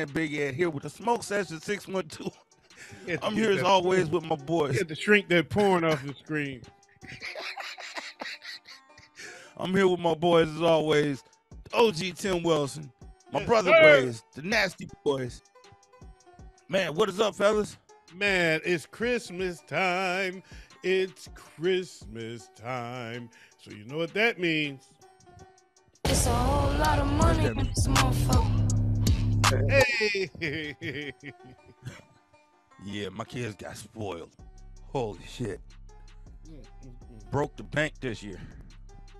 man Big Ed here with the Smoke Session 612. I'm get here as that- always with my You boys. had to shrink that porn off the screen. I'm here with my boys as always. OG Tim Wilson, my Yes, brother sir. Blaze, the Nasty Boys. Man, what is up, fellas? Man, it's Christmas time. It's Christmas time. So you know what that means. It's a whole lot of money in this motherfucker. Hey. Yeah, my kids got spoiled. Holy shit. Broke the bank this year.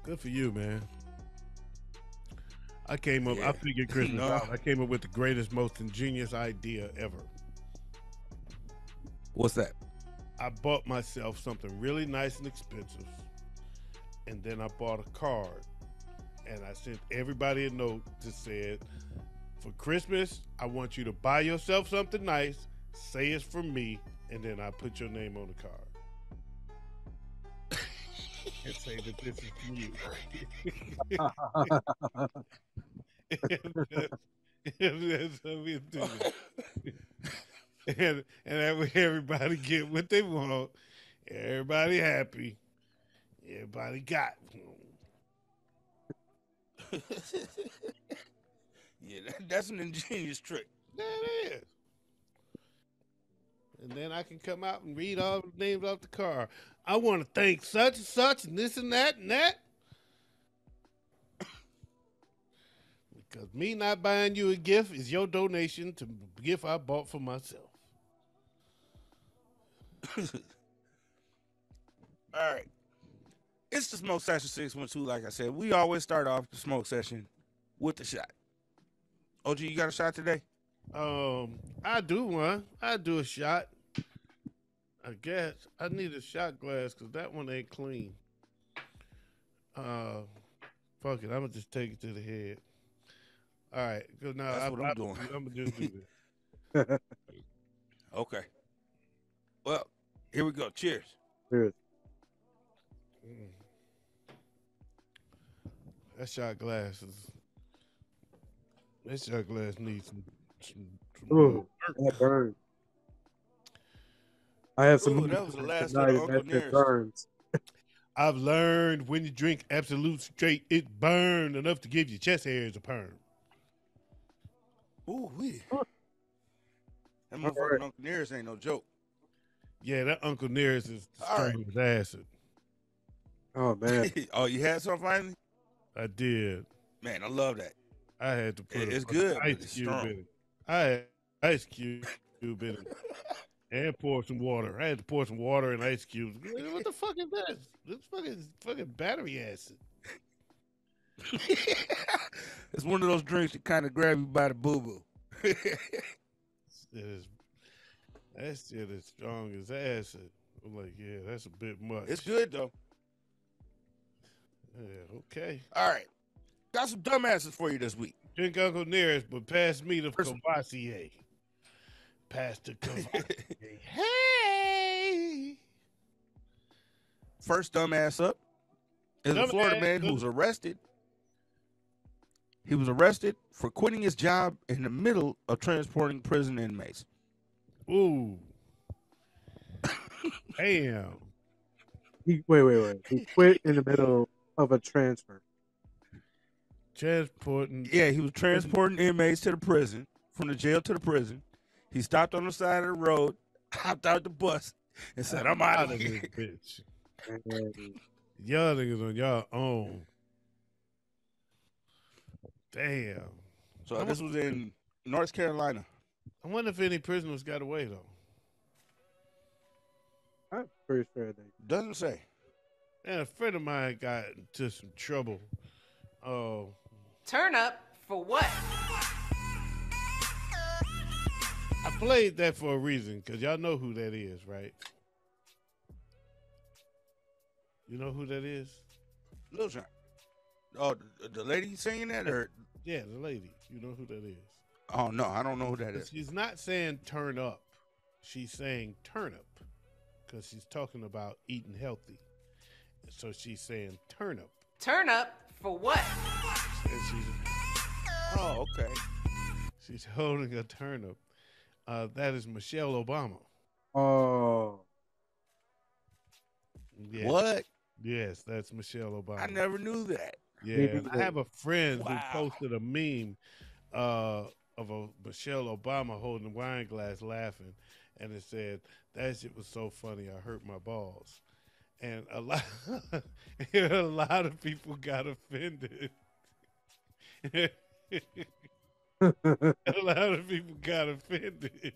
Good for you, man. I figured Christmas No. out. I came up with the greatest, most ingenious idea ever. What's that? I bought myself something really nice and expensive, and then I bought a card, and I sent everybody a note that said, for Christmas, I want you to buy yourself something nice, say it's from me, and then I put your name on the card. And say that this is from you. That's how we do it. And that way everybody get what they want. Everybody happy. Everybody got. Yeah, that's an ingenious trick. That is. And then I can come out and read all the names off the card. I want to thank such and such and this and that and that. Because me not buying you a gift is your donation to the gift I bought for myself. All right. It's the Smoke Session 612, like I said. We always start off the smoke session with the shot. OG, you got a shot today? I do one. I do a shot. I guess I need a shot glass because that one ain't clean. Fuck it. I'm gonna just take it to the head. All right, because now That's what I'm doing. I'm gonna just do this. Okay. Well, here we go. Cheers. Cheers. That shot glass needs some Ooh, that burns. I have some Ooh, that was the last tonight, of and Uncle that shit Nearest. burns. I've learned when you drink Absolute Straight, it burn enough to give your chest hairs a perm. Ooh, wee. Huh. That motherfucking Uncle Nearest ain't no joke. Yeah, that Uncle Nearest is All right. strong as acid. Oh man, Oh, you had some finally? I did. Man, I love that. I had to put It's a good, but ice it's cube strong. in it. I had ice cube in it. And pour some water. I had to pour some water and ice cubes. What the fuck is this? This fucking battery acid. It's one of those drinks that kind of grab you by the boo-boo. That shit is strong as acid. I'm like, yeah, that's a bit much. It's good, though. Yeah, okay. All right. Got some dumbasses for you this week. Drink Uncle Nearest, but pass me the First- Cavassier. Pass the Cavassier. Hey! First dumbass up is a Florida Dumbass. man who was arrested. He was arrested for quitting his job in the middle of transporting prison inmates. Ooh. Damn. wait. He quit in the middle of a transfer. Transporting. Yeah, he was transporting inmates to the prison, from the jail to the prison. He stopped on the side of the road, hopped out the bus, and said, I'm out of here. Bitch. And Y'all niggas on y'all own. Damn. So this was in North Carolina. I wonder if any prisoners got away, though. I'm pretty sure they. Doesn't say. And a friend of mine got into some trouble. Turn up for what? I played that for a reason, because y'all know who that is, right? You know who that is? Lil Jon. Oh, the lady singing that? Or Yeah, the lady. You know who that is. oh, no, I don't know who that is. She's not saying turn up. She's saying turnip, because she's talking about eating healthy. So she's saying turnip. Turn up for what? And she's, Oh, okay. She's holding a turnip. That is Michelle Obama. Oh, Yeah. What? Yes, that's Michelle Obama. I never knew that. Yeah, Me and I neither. have a friend who Wow. posted a meme uh, of a Michelle Obama holding a wine glass laughing, and it said, "That shit was so funny, I hurt my balls." And a lot, a lot of people got offended. A lot of people got offended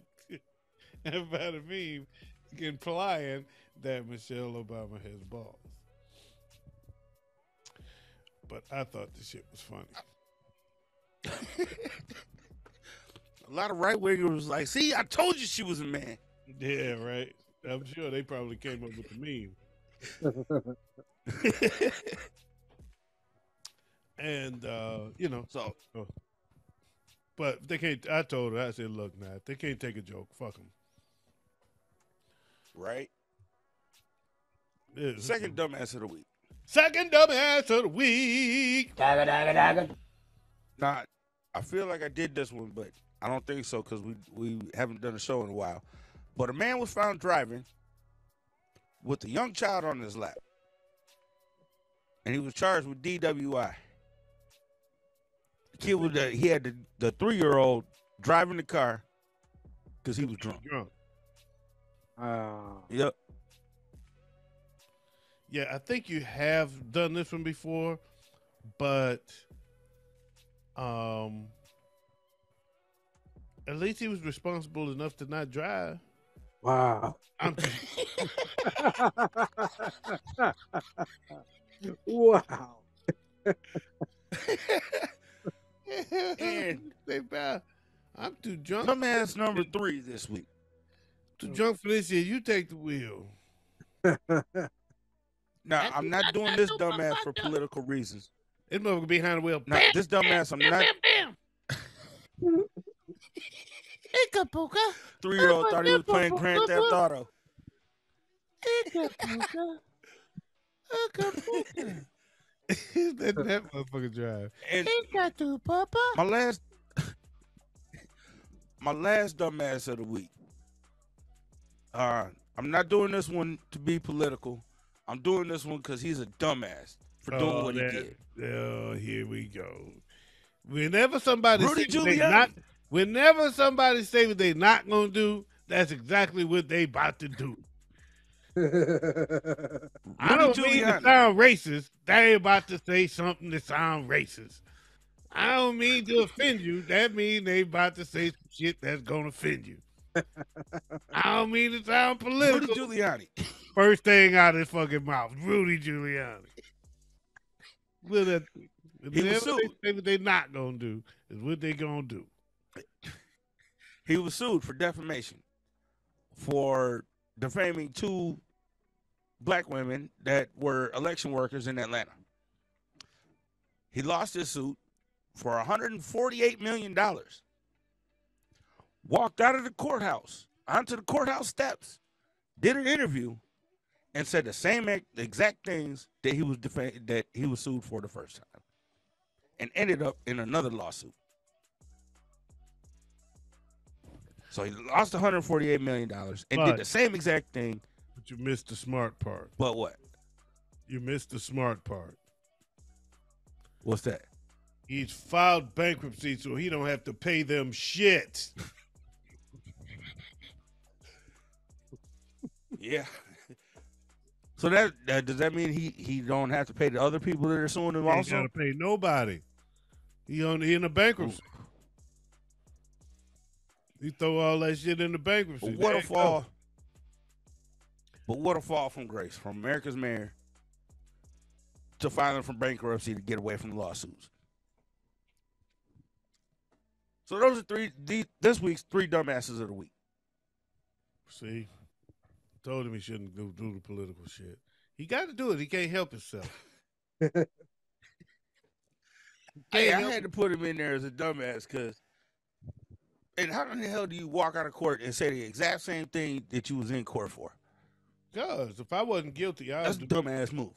about a meme implying that Michelle Obama has balls. But I thought the shit was funny. A lot of right wingers was like, "See, I told you she was a man." Yeah, right. I'm sure they probably came up with the meme. And So but they can't. I told her, I said, look, now if they can't take a joke, fuck them. right. Second dumbass of the week. Second dumbass of the week. Now, I feel like I did this one, but I don't think so because we haven't done a show in a while. But a man was found driving with a young child on his lap, and he was charged with DWI. The kid was he had the 3-year-old driving the car because he was drunk. Yep. Yeah, I think you have done this one before, but at least he was responsible enough to not drive. wow. I'm Wow. And I'm too drunk. dumbass number 3 this week. Too drunk for this shit. You take the wheel. Now, I'm not doing this dumbass for political reasons. This motherfucker behind the wheel. Now, this dumbass, I'm not. 3-year-old thought he was playing Grand Theft Auto. that motherfucker drive. And my last dumbass of the week. I'm not doing this one to be political. I'm doing this one because he's a dumbass for doing what he did. Oh, here we go. Whenever somebody Rudy say what they Giuliani. not, whenever somebody say what they not gonna do, that's exactly what they about to do. I don't mean to Giuliani. sound racist. They about to say something that sound racist. I don't mean to offend you. That means they about to say some shit that's gonna offend you. I don't mean to sound Rudy political. Giuliani. First thing out of his fucking mouth, Rudy Giuliani. Whatever they say what they not gonna do is what they gonna do. He was sued for defamation for defaming 2 black women that were election workers in Atlanta. He lost his suit for $148 million. Walked out of the courthouse, onto the courthouse steps, did an interview, and said the same exact things that he was sued for the first time, and ended up in another lawsuit. So he lost $148 million and did the same exact thing. But you missed the smart part. But what? You missed the smart part. What's that? He's filed bankruptcy so he don't have to pay them shit. Yeah. So that does that mean he don't have to pay the other people that are suing him He ain't also? gotta pay nobody. He in a bankruptcy. He throw all that shit in the bankruptcy. But what a fall! But what a fall from grace from America's mayor to filing from bankruptcy to get away from lawsuits. So those are this week's 3 dumbasses of the week. See, told him he shouldn't go do the political shit. He got to do it. He can't help himself. Hey, I had to put him in there as a dumbass because. And how the hell do you walk out of court and say the exact same thing that you was in court for? Because if I wasn't guilty, That's a dumbass move.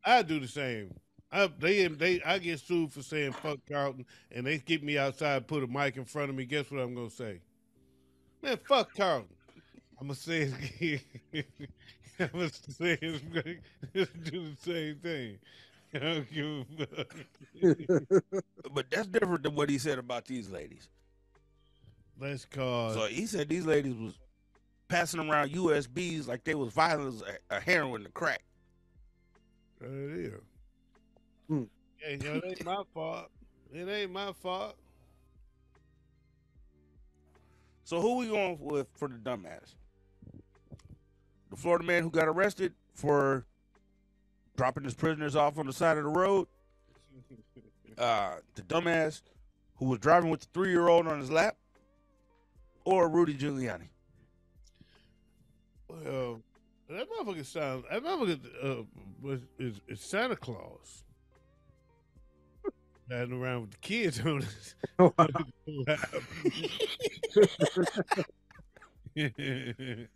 I'd do the same. I get sued for saying fuck Carlton, and they get me outside, put a mic in front of me. Guess what I'm gonna say? Man, fuck Carlton. I'm gonna say it again. I'm gonna say it. Do the same thing. I don't give a fuck. But that's different than what he said about these ladies. Let's call. So he said these ladies was passing around USBs like they was violent as a heroin to crack. Right here. Hmm. Hey, yo, it ain't my fault. It ain't my fault. So who we going with for the dumbass? The Florida man who got arrested for dropping his prisoners off on the side of the road? The dumbass who was driving with the 3-year-old on his lap? Or Rudy Giuliani? Well, that motherfucker is Santa Claus. Riding around with the kids on his lap. Can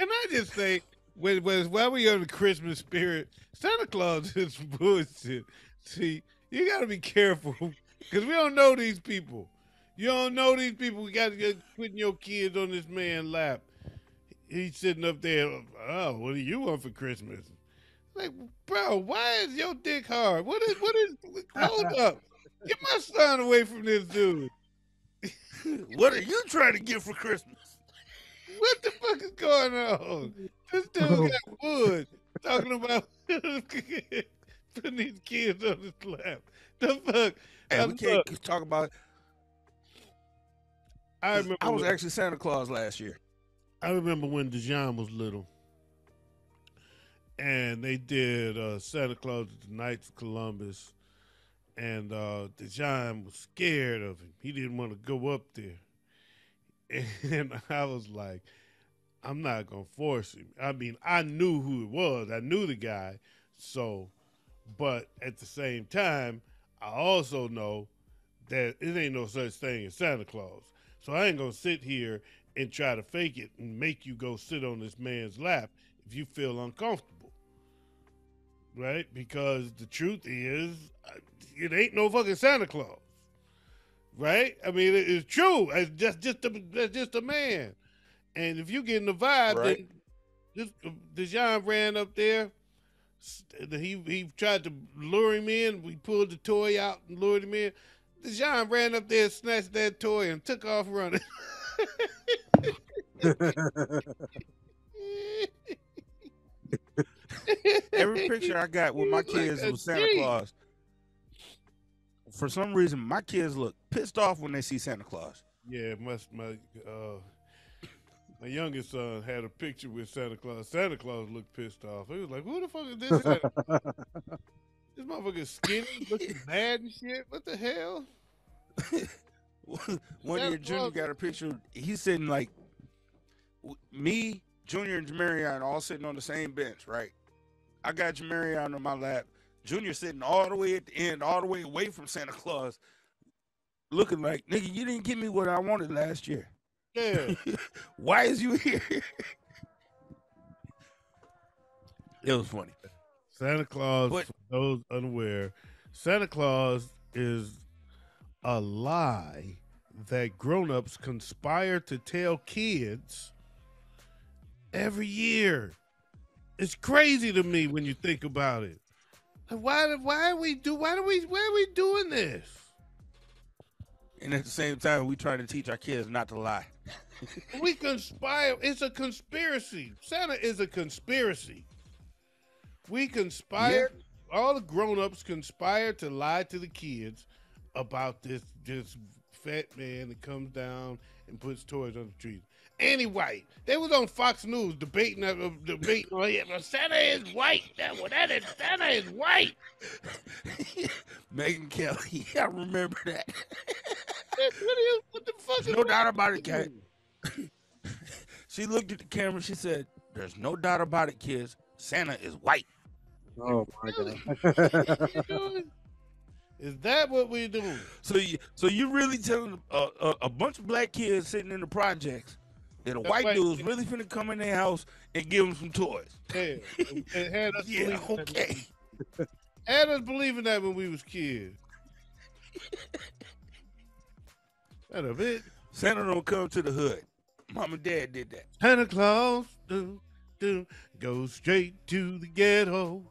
I just say, while we on the Christmas spirit, Santa Claus is bullshit. See, you got to be careful because we don't know these people. You don't know these people. We got to get putting your kids on this man's lap. He's sitting up there. Oh, what do you want for Christmas? Like, bro, why is your dick hard? What is? Hold up. Get my son away from this dude. What are you trying to get for Christmas? What the fuck is going on? This dude got wood talking about putting these kids on his lap. The fuck? Hey, we can't talk about. I remember. I was actually Santa Claus last year. I remember when Dejan was little, and they did Santa Claus at the Knights of Columbus, and Dejan was scared of him. He didn't want to go up there. And I was like, I'm not going to force him. I mean, I knew who it was. I knew the guy. So, but at the same time, I also know that it ain't no such thing as Santa Claus. So I ain't going to sit here and try to fake it and make you go sit on this man's lap if you feel uncomfortable. Right? Because the truth is, it ain't no fucking Santa Claus. Right? I mean, it's true. That's just a man. And if you getting the vibe, right, then Dejan ran up there. He tried to lure him in. We pulled the toy out and lured him in. Dejan ran up there, snatched that toy, and took off running. Every picture I got with my kids was Santa Claus. For some reason, my kids look pissed off when they see Santa Claus. Yeah, my youngest son had a picture with Santa Claus. Santa Claus looked pissed off. He was like, "Who the fuck is this? This motherfucker skinny, looking mad and shit. What the hell?" One year, Junior got a picture. He's sitting like me, Junior, and Jamarion all sitting on the same bench, right? I got Jamarion on my lap. Junior sitting all the way at the end, all the way away from Santa Claus, looking like, nigga, you didn't give me what I wanted last year. Yeah. Why is you here? It was funny. Santa Claus, for those unaware, Santa Claus is a lie that grown-ups conspire to tell kids every year. It's crazy to me when you think about it. Why are we doing this? And at the same time, we trying to teach our kids not to lie. We conspire. It's a conspiracy. Santa is a conspiracy. We conspire. Yeah. All the grown-ups conspire to lie to the kids about this fat man that comes down and puts toys on the tree. And he white. They was on Fox News debating. Oh yeah, but Santa is white. Santa is white. Megyn Kelly, I remember that. What the fuck? There's no doubt about it, Kat. She looked at the camera. She said, "There's no doubt about it, kids. Santa is white." Oh my god. Is that what we're doing? So you really telling a bunch of black kids sitting in the projects that a white dude's really finna come in their house and give them some toys? Yeah, and had us yeah, okay. Had us believing that when we was kids. That a bit. Santa don't come to the hood. Mom and Dad did that. Santa Claus goes straight to the ghetto.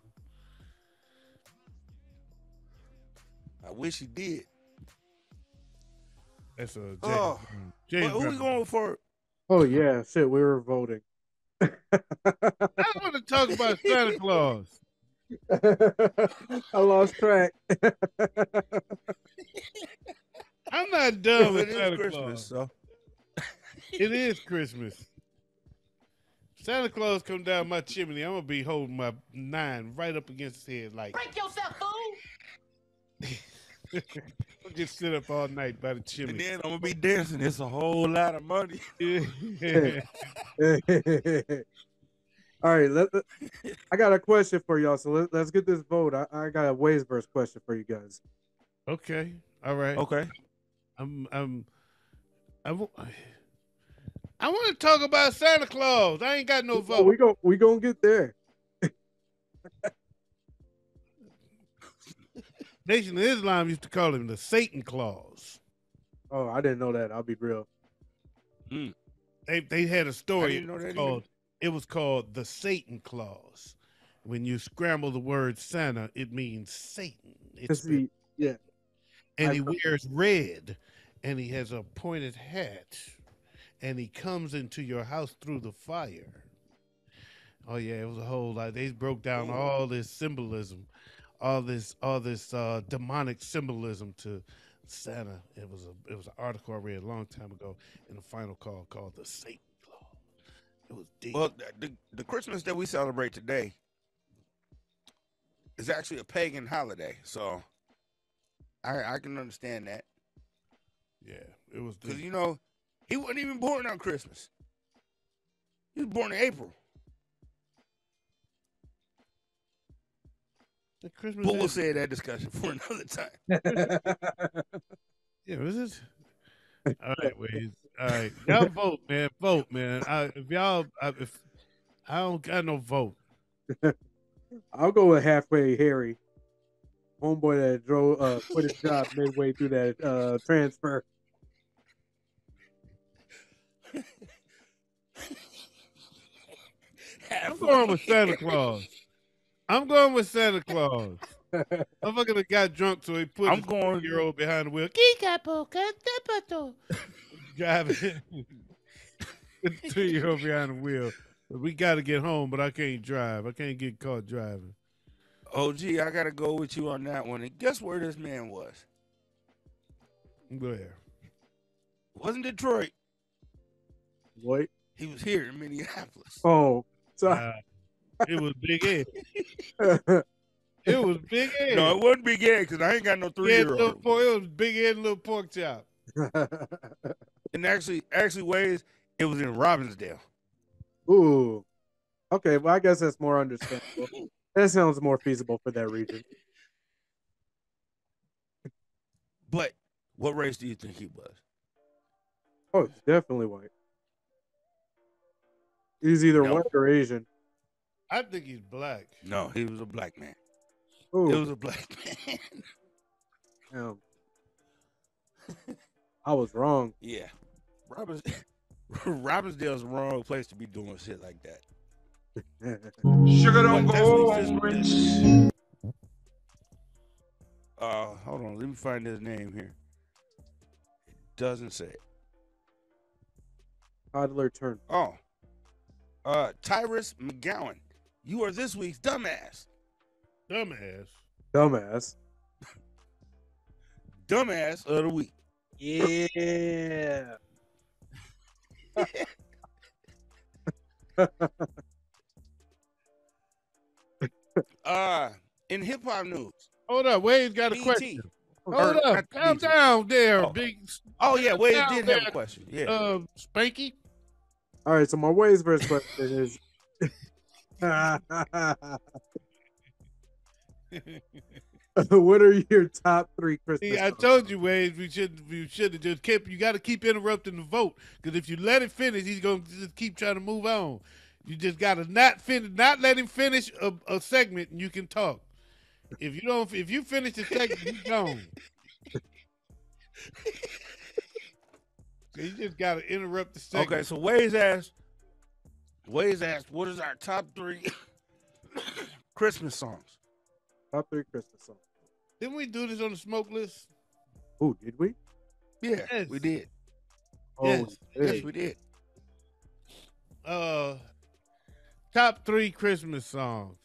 I wish he did. That's a James. Oh, James who we Brown. going for? Oh yeah, shit. We were voting. I don't want to talk about Santa Claus. I lost track. I'm not done with It is Santa Christmas, Claus. so It is Christmas. Santa Claus come down my chimney. I'm gonna be holding my 9 right up against his head, like Break yourself, fool! I'll just sit up all night by the and chimney. then I'm gonna be dancing. It's a whole lot of money. All right, I got a question for y'all. So let's get this vote. I got a ways verse question for you guys. Okay, all right. Okay. I want to talk about Santa Claus. I ain't got no vote. We gonna get there. Nation of Islam used to call him the Satan Claus. Oh, I didn't know that. I'll be real. They had a story. I didn't know that It was called the Satan Claus. When you scramble the word Santa, it means Satan. It's Yeah. and he wears red, and he has a pointed hat, and he comes into your house through the fire. Oh yeah, it was a whole lot. They broke down all this symbolism, all this demonic symbolism to Santa. It was an article I read a long time ago in the final call called the Satan Claus. It was deep. Well, the Christmas that we celebrate today is actually a pagan holiday, so I can understand that. Yeah, it was Because, deep. you know, he wasn't even born on Christmas. He was born in April. The Christmas. But we'll save that discussion for another time. Yeah, was it? All right, Waze. All right, y'all vote, man. Vote, man. If I don't got no vote. I'll go with halfway Harry, homeboy that drove quit his job midway through that transfer. I'm going with Santa Claus. I'm going with Santa Claus. Motherfucker that got drunk, so he put I'm his going- 4-year-old behind the wheel. Driving. 2-year-old behind the wheel. But we got to get home, but I can't drive. I can't get caught driving. OG, I got to go with you on that one. And guess where this man was? Where? Wasn't Detroit. What? He was here in Minneapolis. Oh, sorry. It was Big Ed. It was Big Ed. No, it wasn't Big Ed because I ain't got no It 3-year-old. was Big Ed and Little Pork Chop. And actually, Ways, it was in Robbinsdale. Ooh. Okay, well, I guess that's more understandable. That sounds more feasible for that region. But what race do you think he was? Oh, it's definitely white. He's either No. white or Asian. I think he's black. No, he was a black man. Ooh, It was a black man. damn. I was wrong. Yeah. Robbinsdale's the wrong place to be doing shit like that. Sugar don't But go that's on what rich. Hold on. Let me find his name here. It doesn't say it. Toddler turn. Oh. Tyrus McGowan. You are this week's dumbass. Dumbass. Dumbass. Dumbass of the week. Yeah. In hip hop news. Hold up. Wade's got a BT. question. Or Hold up. not Calm BT. down there, Oh. big Oh yeah, Wade Down did there. have a question. Yeah. Spanky. All right, so my ways verse question is what are your top 3 Christmas See, I songs? told you, Wade, we should have just kept. You got to keep interrupting the vote because if you let it finish, he's gonna just keep trying to move on. You just got to not let him finish a segment, and you can talk. if you finish the segment, you gone. So you just gotta interrupt the segment. Okay, so Waze asked, what is our top 3 Christmas songs? Top 3 Christmas songs. Didn't we do this on the smoke list? Oh, did we? Yeah, Yes. we did. Oh, Yes. Yes, we did. Top 3 Christmas songs.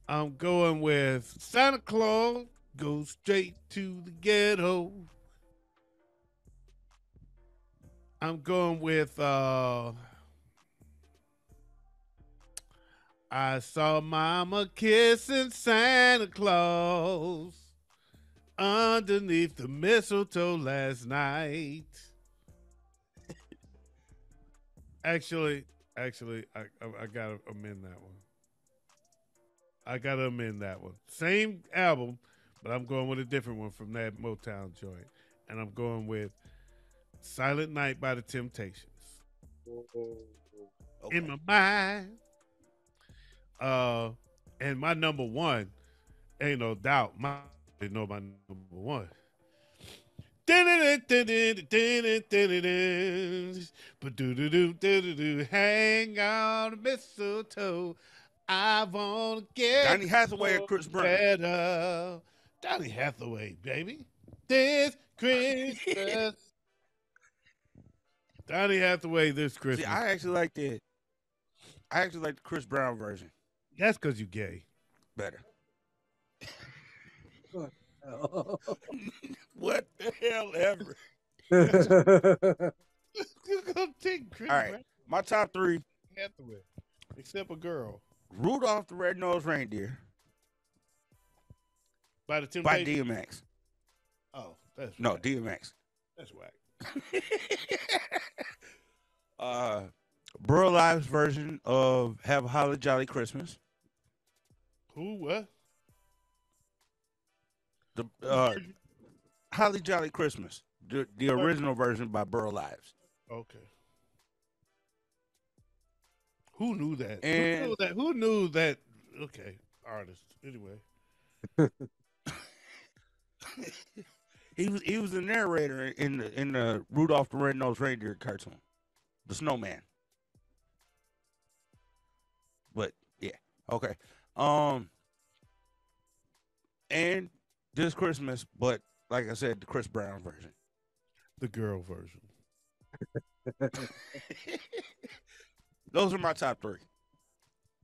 I'm going with Santa Claus Goes Straight to the Ghetto. I'm going with I saw Mama kissing Santa Claus underneath the mistletoe last night. Actually, I gotta amend that one. I gotta amend that one. Same album, but I'm going with a different one from that Motown joint, and I'm going with "Silent Night" by the Temptations. Okay. In my mind. And my number one, ain't no doubt, you know my number one. Hang on the mistletoe. I wanna get Donny Hathaway or Chris Brown? better. Donny Hathaway, baby. This Christmas. Donny Hathaway this Christmas. See, I actually like the Chris Brown version That's because you gay. better. Oh. What the hell ever? You're gonna take Chris All right, Brown my top 3: Hathaway, except a girl. Rudolph the Red-Nosed Reindeer By the by Temptations. DMX. Oh, that's No, whack. DMX. That's whack. Burl Ives' version of Have a Holly Jolly Christmas. Who? What? The Holly Jolly Christmas. The original version by Burl Ives. Okay. Who knew that? And- Who knew that? Who knew that? Okay, artist. Anyway, He was the narrator in the Rudolph the Red-Nosed Reindeer cartoon, the Snowman. But yeah, okay. And this Christmas, but like I said, the Chris Brown version. the girl version. Those are my top 3.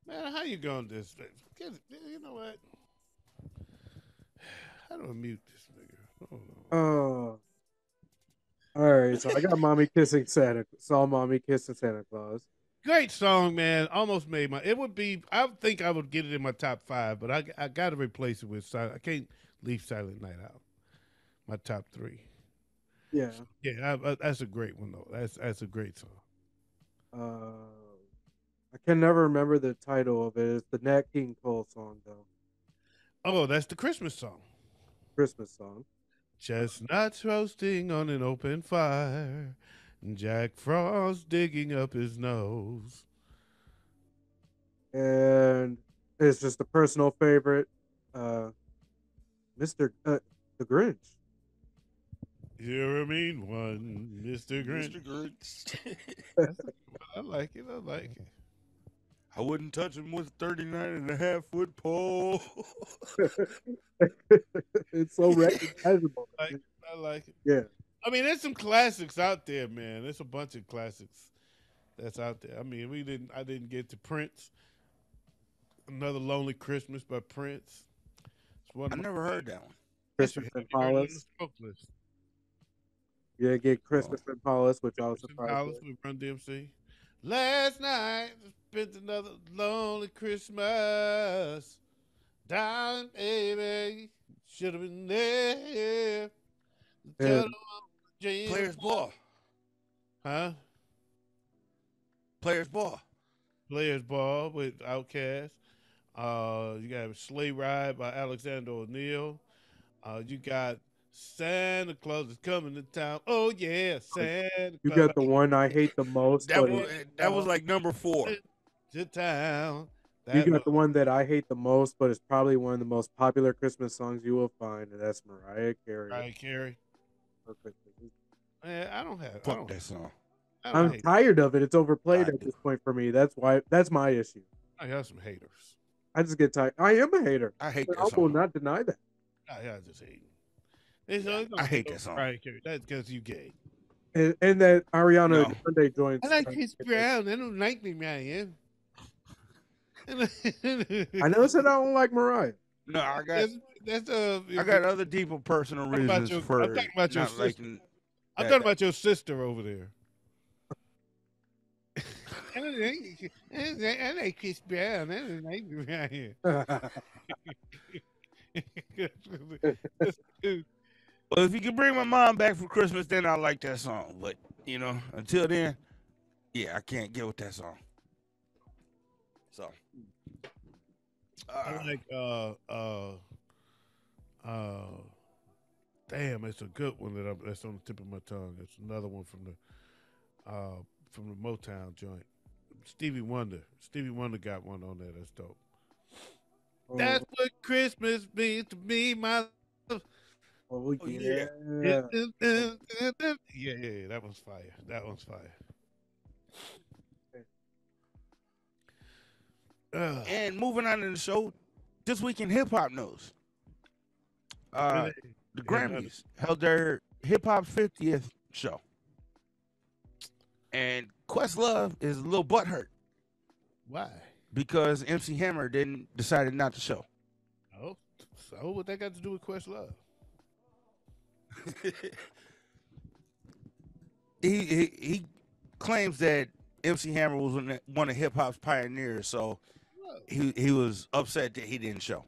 Man, how you going this? You know what? How do I mute this nigga? Hold on. Oh. All right, so I got Mommy Kissing Santa. Saw Mommy Kissing Santa Claus. Great song, man. Almost made my. It would be. I think I would get it in my top 5, but I got to replace it with Silent. I can't leave Silent Night out. My top 3. Yeah. Yeah, that's a great one though. That's a great song. I can never remember the title of it. It's the Nat King Cole song, though. Oh, that's the Christmas song. Christmas song. Chestnuts roasting on an open fire, Jack Frost digging up his nose. And it's just a personal favorite. Mr. The Grinch. You're a mean one, Mr. Grinch. Grinch. I like it. I like it. I wouldn't touch him with a 39.5-foot pole. It's so recognizable. I like it. Yeah. I mean, there's some classics out there, man. There's a bunch of classics that's out there. I mean, I didn't get to Prince. Another Lonely Christmas by Prince. It's one I of my never heard that one. Christmas in favorites. You heard it on the Hollis. smoke list. Yeah, get Christmas in Hollis, which I was Christmas in surprised Hollis with. with Run DMC. Last night, I spent another lonely Christmas. Darling, baby, should have been there. Yeah. Players Ball. Huh? Players Ball. Players Ball with Outkast. You got Sleigh Ride by Alexander O'Neal. You got Santa Claus is coming to town. Oh yeah, Santa You Claus got the one I hate the most. That but was like number 4. to town. You got the one that I hate the most, but it's probably one of the most popular Christmas songs you will find, and that's Mariah Carey. Mariah Carey. For Christmas. Man, I don't have. Fuck that song. I'm tired of it. It's overplayed I at do. this point for me. That's my issue. I got some haters. I just get tired. I am a hater. I hate But that I will song. not deny that. I just hate I hate that song. Mariah Carey. That's because you gay. And that Ariana No. Grande joints. I like Chris Brown. I don't like me, Mariah. I never said I don't like Mariah. No, I got That's I got other deeper personal I'm about reasons your- for I'm talking about your not sister. liking. I'm that- talking about your sister over there. I like Chris Brown. I don't like Mariah. Well, if you can bring my mom back for Christmas, then I like that song. But until then, yeah, I can't get with that song. So, I like damn, it's a good one that's on the tip of my tongue. It's another one from the Motown joint. Stevie Wonder. Stevie Wonder got one on there that's dope. That's what Christmas means to me, my love. Oh, yeah. yeah. Yeah, that one's fire. That one's fire. and moving on in the show, this week in hip hop news, the Grammys held their hip hop 50th show, and Questlove is a little butthurt. Why? Because MC Hammer decided not to show. Oh, so what that got to do with Questlove? he claims that MC Hammer was one of hip hop's pioneers, so he was upset that he didn't show.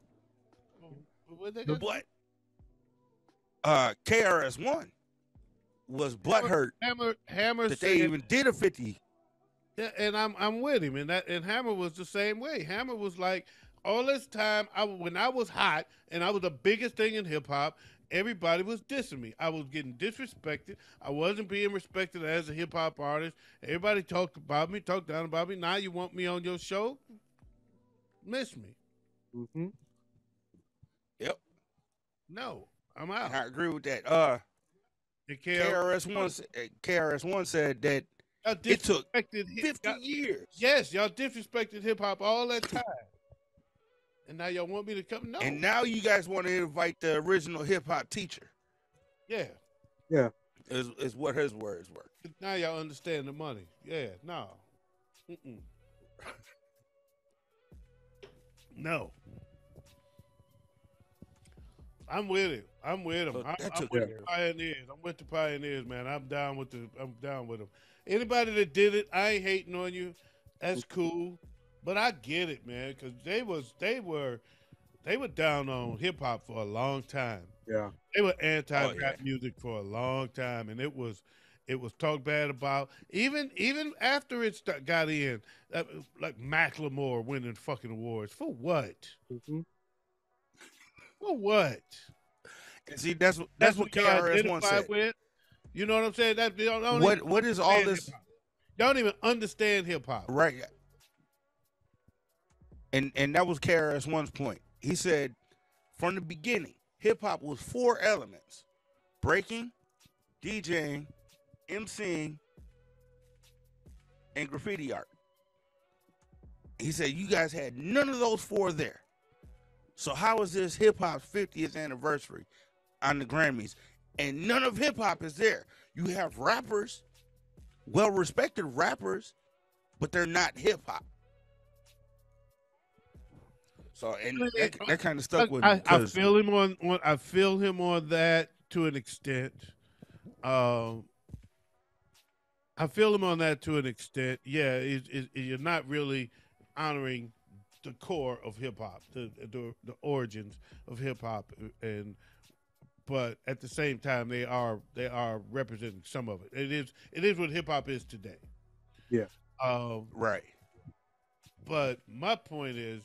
What they got But KRS-One was butthurt Hammer that said, they even did a 50. yeah, and I'm with him, and Hammer was the same way. Hammer was like, all this time, when I was hot and I was the biggest thing in hip hop, everybody was dissing me. I was getting disrespected. I wasn't being respected as a hip hop artist. Everybody talked about me, talked down about me. Now you want me on your show? Miss me? Mm-hmm. Yep, No, I'm out. I agree with that. And KRS-One said that y'all it took disrespected 50 years. Yes, y'all disrespected hip hop all that time. And now y'all want me to come? No. And now you guys want to invite the original hip hop teacher. Yeah. Yeah. Is what his words were. Now y'all understand the money. Yeah. No. Mm-mm. No. I'm with it. I'm with them. Look, I'm that took with the years. pioneers. I'm with the pioneers, man. I'm down with them. Anybody that did it, I ain't hating on you. That's cool. But I get it, man, because they were down on hip hop for a long time. Yeah. They were anti-rap music for a long time, and it was talked bad about. Even after it got in, like Macklemore winning fucking awards for what? Mm-hmm. For what? And see, that's what y'all KRS-One identify said. with. You know what I'm saying? What is all this? Y'all don't even understand hip hop. Right. And that was KRS-One's point. He said, from the beginning, hip hop was 4 elements: breaking, DJing, MCing, and graffiti art. He said, you guys had none of those 4 there. So how is this hip hop's 50th anniversary on the Grammys and none of hip hop is there? You have rappers, well-respected rappers, but they're not hip hop. So and that kind of stuck with me. I feel him on. I feel him on that to an extent. I feel him on that to an extent. Yeah, you're not really honoring the core of hip hop, the origins of hip hop, but at the same time they are representing some of it. It is what hip hop is today. Yeah. Right. But my point is,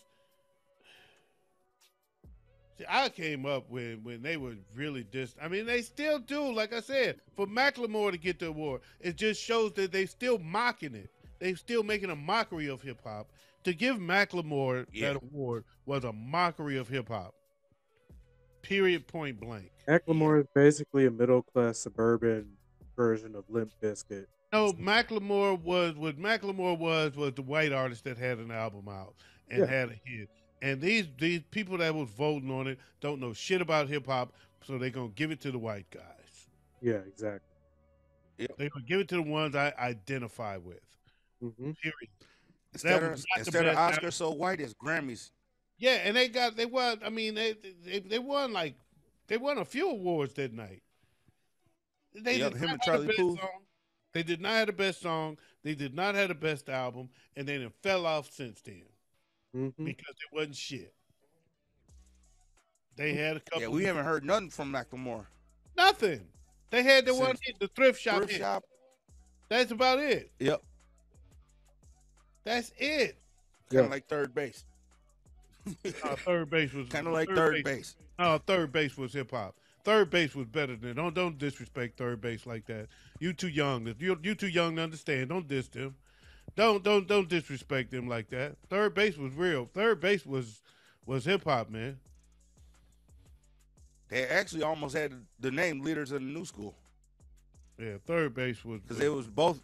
see, I came up when they were really I mean, they still do. Like I said, for Macklemore to get the award, it just shows that they still mocking it. They still making a mockery of hip hop To give Macklemore Yeah. that award was a mockery of hip hop. Period. Point blank. Macklemore is basically a middle class suburban version of Limp Bizkit. No, Macklemore was what Macklemore was the white artist that had an album out and Yeah. had a hit. And these people that was voting on it don't know shit about hip hop, so they're gonna give it to the white guys. Yeah, exactly. They're gonna give it to the ones I identify with. Hmm. Period. Instead was of not the instead of best Oscar so white, it's Grammys. Yeah, and they won. I mean, they won a few awards that night. They Yep, did him not and have Charlie the best Puth. song. They did not have the best song. They did not have the best album, and they done fell off since then Hmm. because it wasn't shit. They had a couple. Yeah, we haven't heard nothing from Macklemore. nothing. They had the one Since hit, the thrift shop. Thrift hit. shop. That's about it. Yep. That's it. Kind of Yeah. like third base. Third base was Kind of like third base. No, third base was hip hop. Third base was better than. Don't disrespect third base like that. You too young. You too young to understand. Don't diss them. Don't disrespect them like that. Third base was real. Third base was hip hop, man. They actually almost had the name Leaders of the New School Yeah, third base was because it was both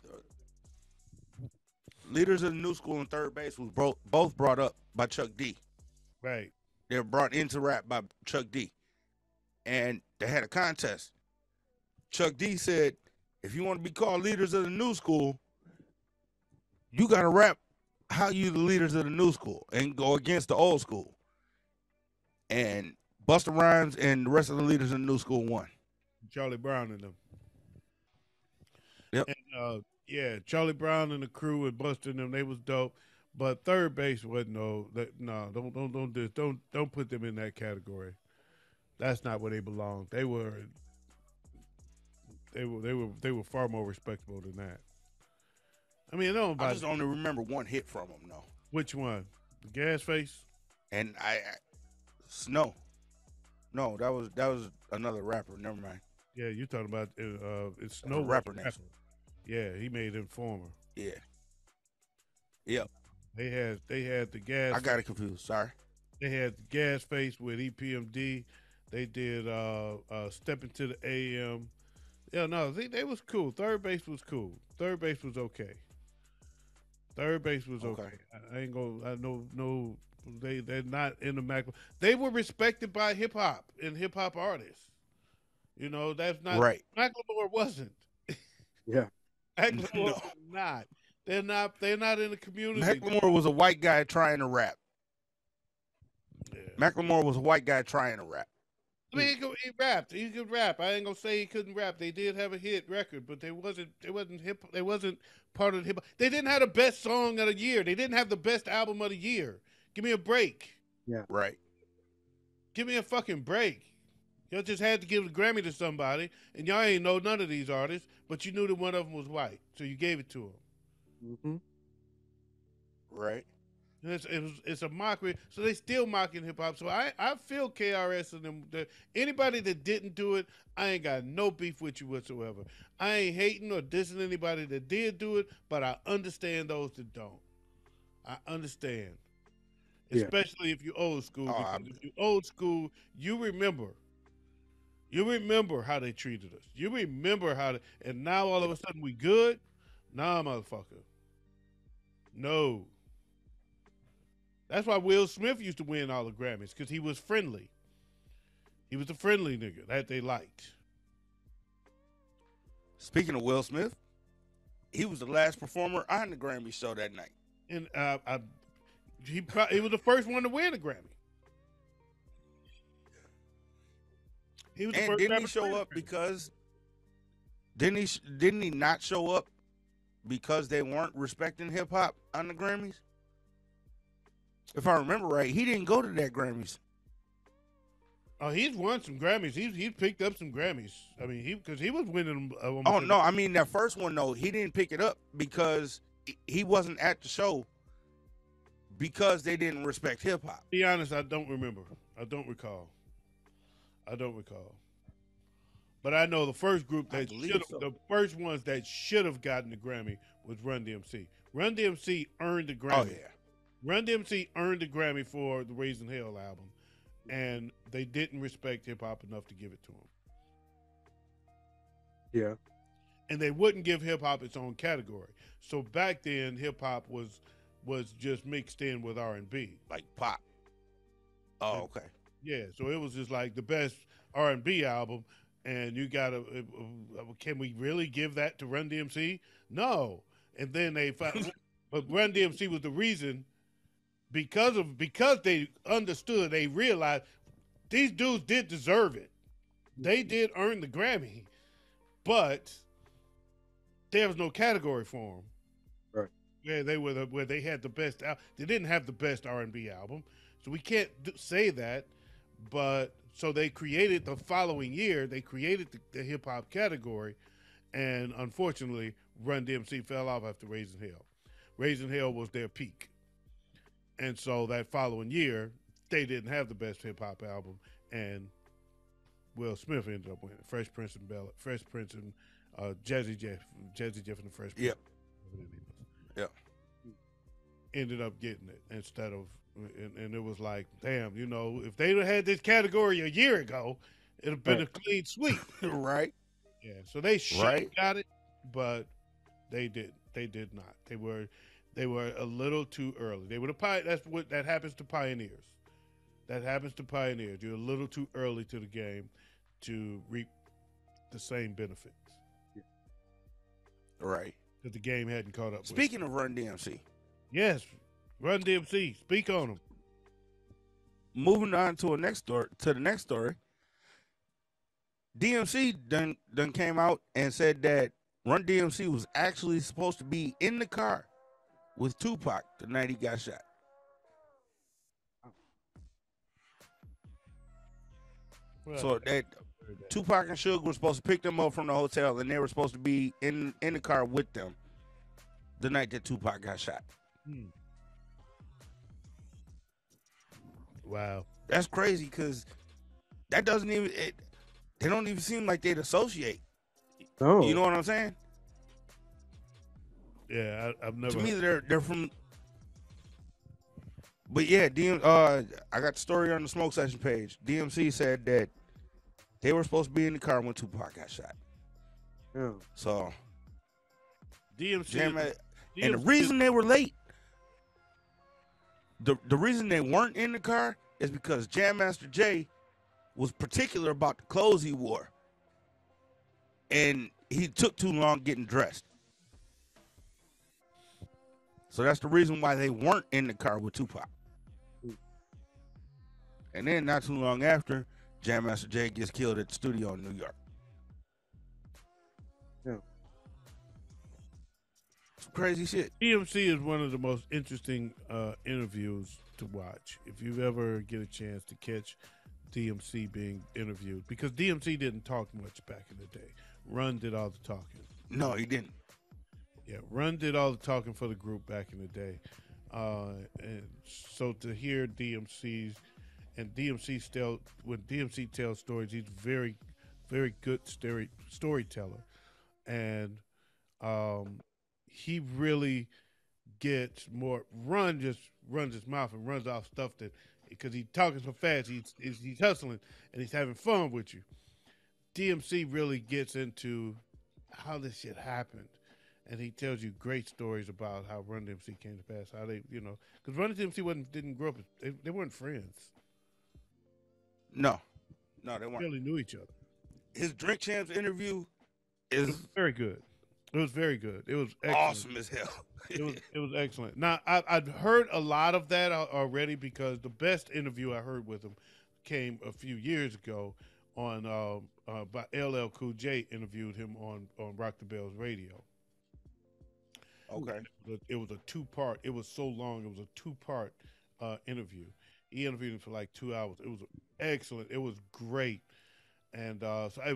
Leaders of the New School and third base was both brought up by Chuck D. right. They were brought into rap by Chuck D. And they had a contest. Chuck D said, if you want to be called Leaders of the New School, you got to rap how you the leaders of the new school and go against the old school. And Busta Rhymes and the rest of the leaders in the new school won. Charlie Brown and them. Yep. And yeah, Charlie Brown and the crew and Busta and them, they was dope. But third base wasn't don't put them in that category. That's not where they belong. They were far more respectable than that. I mean, I don't know about I just only remember one hit from them, though. which one? The Gas Face? And Snow. No, that was another rapper. Never mind. Yeah, you talking about it's A Snow rapper was a next. Yeah, he made Informer. Yeah. Yep. They had the Gas. I got it confused. Sorry. They had the Gas Face with EPMD. They did Step Into the AM. Yeah, no, they was cool. Third base was cool. Third base was okay. Third base was okay. I ain't gonna. I know. No, they're not in the Mac. They were respected by hip hop and hip hop artists. You know, that's not Right. Macklemore wasn't. Yeah. Macklemore No. was not. They're not. They're not in the community. Macklemore was a white guy trying to rap. Yeah. Macklemore was a white guy trying to rap. I mean, he rapped. He could rap. I ain't gonna say he couldn't rap. They did have a hit record, but they wasn't hip. They wasn't part of the hip. They didn't have the best song of the year. They didn't have the best album of the year. Give me a break. Right. Give me a fucking break. Y'all just had to give a Grammy to somebody, and y'all ain't know none of these artists, but you knew that one of them was white, so you gave it to them. Hmm. Right. It's a mockery. So they still mocking hip hop. So I feel KRS and them. Anybody that didn't do it, I ain't got no beef with you whatsoever. I ain't hating or dissing anybody that did do it, but I understand those that don't. I understand. Yeah. Especially if you're old school. Oh, Because if you're old school, you remember. You remember how they treated us. You remember how and now all of a sudden we good? Nah, motherfucker. No. That's why Will Smith used to win all the Grammys, because he was friendly. He was a friendly nigga that they liked. Speaking of Will Smith, he was the last performer on the Grammy show that night. And he was the first one to win a Grammy. He was the And first didn't rapper he to show win a up Grammy. because didn't he not show up because they weren't respecting hip hop on the Grammys? If I remember right, he didn't go to that Grammys. Oh, he's won some Grammys. He's picked up some Grammys. I mean, because he was winning them. Oh no, I mean that first one though, he didn't pick it up because he wasn't at the show because they didn't respect hip hop. Be honest, I don't remember. I don't recall. But I know the first group I that believe so. the first ones that should have gotten the Grammy was Run DMC. Run DMC earned the Grammy. Oh yeah. Run DMC earned a Grammy for the Raising Hell album, and they didn't respect hip hop enough to give it to him. Yeah. And they wouldn't give hip hop its own category. So back then, hip hop was just mixed in with R&B. Like pop. Oh, okay. Yeah, so it was just like the best R&B album, and you gotta. Can we really give that to Run DMC? No. And then they found, but Run DMC was the reason because they understood, they realized these dudes did deserve it. They did earn the Grammy, but there was no category for them. Right. Yeah, they were where they had the best. They didn't have the best R&B album, so we can't say that. But so they created the following year. They created the hip hop category, and unfortunately, Run DMC fell off after Raising Hell. Raising Hell was their peak, and so that following year, they didn't have the best hip hop album, and Will Smith ended up winning. Fresh Prince and Jazzy Jeff and the Fresh Prince. Yep. Yep. Ended up getting it instead of, and it was like, damn, if they'd have had this category a year ago, it'd have been a clean sweep. Right. Yeah. So they got it, but they didn't. They did not. They were a little too early. They were that happens to pioneers. That happens to pioneers. You're a little too early to the game to reap the same benefits. Right. Because the game hadn't caught up. Speaking of Run DMC. Yes. Run DMC. Speak on them. Moving on to the next story. DMC done came out and said that Run DMC was actually supposed to be in the car with Tupac the night he got shot. Well, So that Tupac and Suge were supposed to pick them up from the hotel, and they were supposed to be in the car with them the night that Tupac got shot. Wow. That's crazy because that doesn't even they don't even seem like they'd associate. Oh. You know what I'm saying? Yeah, I've never. To me, they're from. But yeah, I got the story on the Smoke Session page. DMC said that they were supposed to be in the car when Tupac got shot. Yeah. So DMC. and the reason they were late, the reason they weren't in the car is because Jam Master Jay was particular about the clothes he wore, and he took too long getting dressed. So that's the reason why they weren't in the car with Tupac. And then not too long after, Jam Master Jay gets killed at the studio in New York. Yeah. Some crazy shit. DMC is one of the most interesting interviews to watch. If you ever get a chance to catch DMC being interviewed, because DMC didn't talk much back in the day. Run did all the talking. No, he didn't. Yeah, Run did all the talking for the group back in the day. And so to hear DMC's, and when DMC tells stories, he's very, very good storyteller. And he really gets more. Run just runs his mouth and runs off stuff that, because he's talking so fast, he's hustling and he's having fun with you. DMC really gets into how this shit happened. And he tells you great stories about how Run DMC came to pass, how they, because Run DMC didn't grow up, they weren't friends. No, they They weren't. barely knew each other. His Drink Champs interview It is was very good. It was very good. It was excellent. awesome as hell. It was excellent. Now I've heard a lot of that already, because the best interview I heard with him came a few years ago on by LL Cool J interviewed him on Rock the Bells radio. Okay. It was a two-part. It was so long. It was a two-part interview. He interviewed him for like 2 hours. It was excellent. It was great, and so I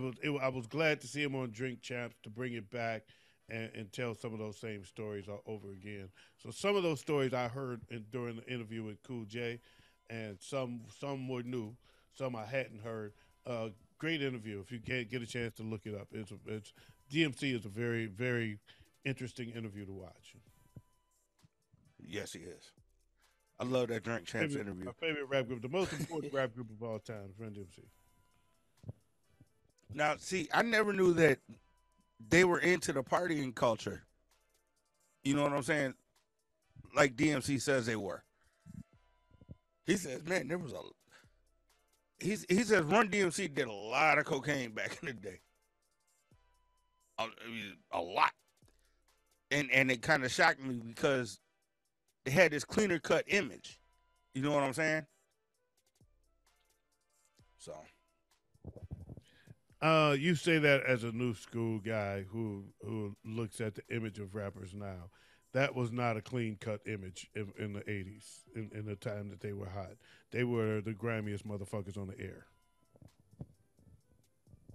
was glad to see him on Drink Champs to bring it back and tell some of those same stories all over again. So some of those stories I heard during the interview with Cool J, and some were new, some I hadn't heard. Great interview. If you can't get a chance to look it up, it's DMC is a very, very interesting interview to watch. Yes, he is. I love that Drink Champs interview. My favorite rap group, the most important rap group of all time, Run DMC. Now, see, I never knew that they were into the partying culture. You know what I'm saying? Like DMC says they were. He says, man, there was a. He says Run DMC did a lot of cocaine back in the day. A lot. And it kind of shocked me because they had this cleaner cut image. You know what I'm saying? So. You say that as a new school guy who looks at the image of rappers now. That was not a clean cut image in the 80s, in the time that they were hot. They were the grimiest motherfuckers on the air.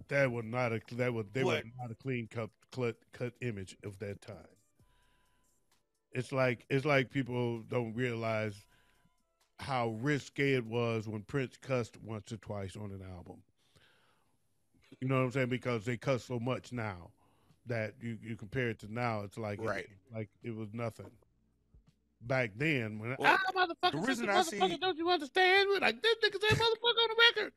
They were not a clean cut image of that time. It's like people don't realize how risque it was when Prince cussed once or twice on an album. You know what I'm saying? Because they cuss so much now that you compare it to now, it's like right. It was nothing. Back then, when the reason I see, don't you understand? We're like, this nigga said motherfucker on the record.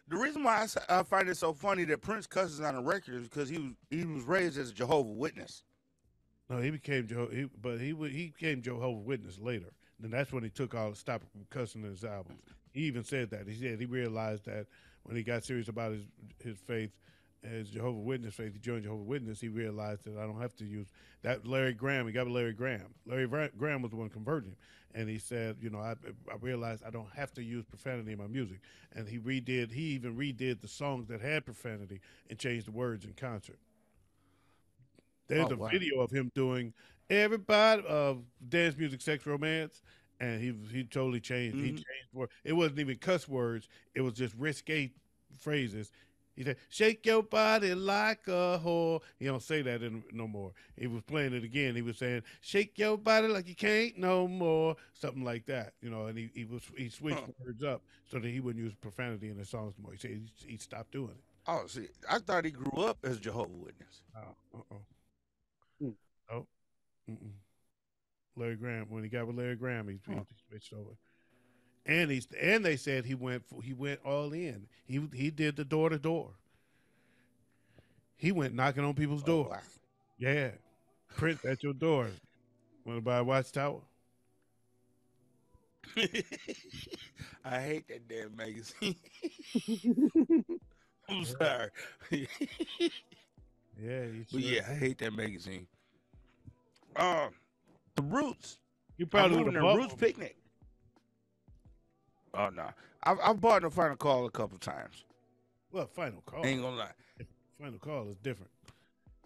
The reason why I find it so funny that Prince cusses on a record is because he was raised as a Jehovah's Witness. No, he became he became Jehovah's Witness later. Then that's when he stopped cussing in his albums. He even said that. He said he realized that when he got serious about his faith, his Jehovah's Witness faith, he joined Jehovah's Witness, he realized that I don't have to use that. Larry Graham, he got with Larry Graham. Larry Graham was the one converting him. And he said, I realized I don't have to use profanity in my music. And he even redid the songs that had profanity and changed the words in concert. There's a video of him doing everybody of dance music, sex, romance, and he totally changed. Mm-hmm. He changed words. It wasn't even cuss words. It was just risque phrases. He said, "Shake your body like a whore." He don't say that no more. He was playing it again. He was saying, "Shake your body like you can't no more," something like that. And he switched words up so that he wouldn't use profanity in his songs anymore. He said he stopped doing it. Oh, see, I thought he grew up as Jehovah's Witness. Oh, Larry Graham. When he got with Larry Graham, he switched over. And they said he went all in. He did the door to door. He went knocking on people's doors. Wow. Yeah, Prince at your door. Want to buy a Watchtower? I hate that damn magazine. I'm sorry. I hate that magazine. The Roots. You probably would have Roots picnic. Oh no, I've bought the Final Call a couple times. Well, Final Call. Ain't gonna lie. Final Call is different.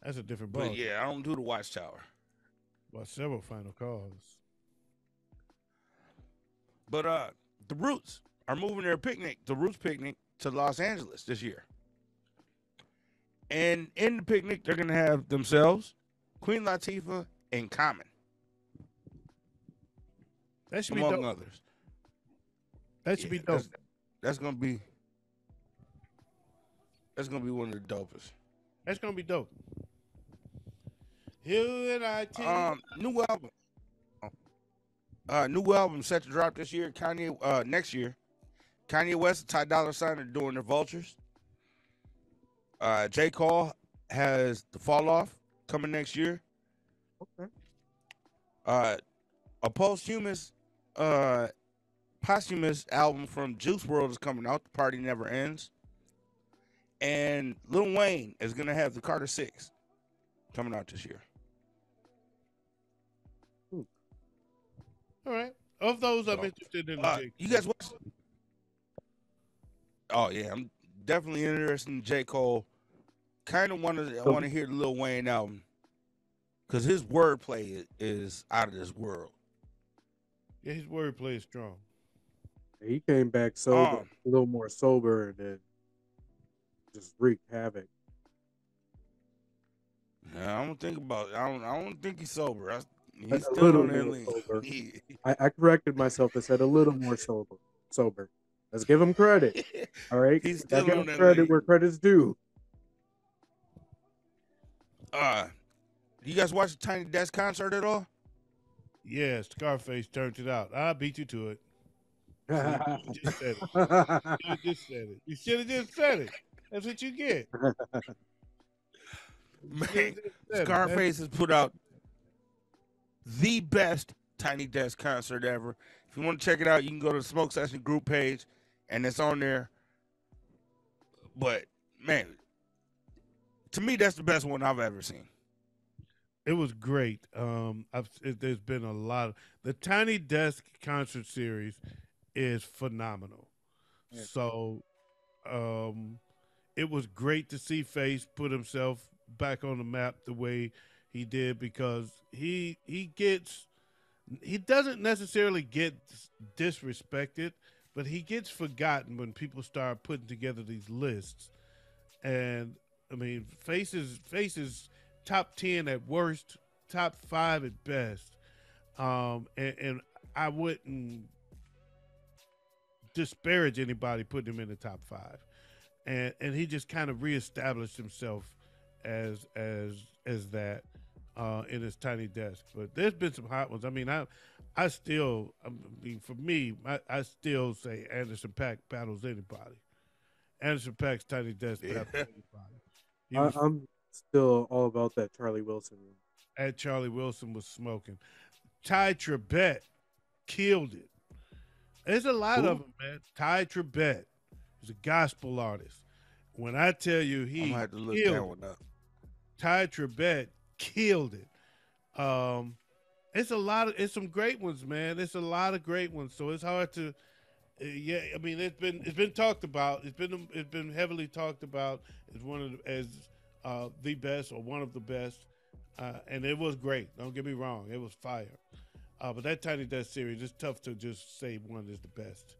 That's a different ball. But yeah, I don't do the Watchtower. Well, several Final Calls. But the Roots are moving their picnic, the Roots picnic, to Los Angeles this year. And in the picnic, they're gonna have themselves, Queen Latifah, and Common. That should among be dope. Others. That should be dope. That's gonna be one of the dopest. That's gonna be dope. New album. New album set to drop this year. Kanye next year. Kanye West and Ty Dolla $ign are doing their Vultures. J. Cole has The Fall Off coming next year. Okay. A posthumous album from Juice WRLD is coming out. The Party Never Ends. And Lil Wayne is going to have the Carter 6 coming out this year. All right. Of those, I'm interested in the you guys watch? Oh, yeah. I'm definitely interested in J. Cole. I want to hear the Lil Wayne album because his wordplay is out of this world. Yeah, his wordplay is strong. He came back sober, a little more sober, and then just wreaked havoc. Yeah, I don't think he's sober. He's still on there lean. I corrected myself and said a little more sober. Let's give him credit. All right, he's still give on him credit where credit's due. You guys watch the Tiny Desk concert at all? Yeah, Scarface turned it out. I beat you to it. See, you just said it. You just said it. You should have just said it. That's what you get. You should have Man, just said it. Scarface has put out the best Tiny Desk concert ever. If you want to check it out, you can go to the Smoke Session group page, and it's on there. But man, to me, that's the best one I've ever seen. It was great. There's been a lot. The Tiny Desk concert series is phenomenal. Yeah. So, um, it was great to see Face put himself back on the map the way he did because he doesn't necessarily get disrespected, but he gets forgotten when people start putting together these lists. And I mean, Faces top 10 at worst, top 5 at best. And I wouldn't disparage anybody putting him in the top 5. And he just kind of reestablished himself as that in his Tiny Desk. But there's been some hot ones. I mean, for me, I still say Anderson .Paak battles anybody. Anderson .Paak's Tiny Desk battles anybody. He was, I'm still all about that Charlie Wilson one. and Charlie Wilson was smoking. Ty Tribbett killed it. There's a lot of them, man. Ty Tribbett is a gospel artist. When I tell you I'm he gonna have to look killed that it, one up. Ty Tribbett killed it. It's some great ones, man. It's a lot of great ones. So it's hard to, yeah. I mean, it's been talked about. It's been heavily talked about as the best or one of the best, and it was great. Don't get me wrong, it was fire. But that Tiny Desk series, it's tough to just say one is the best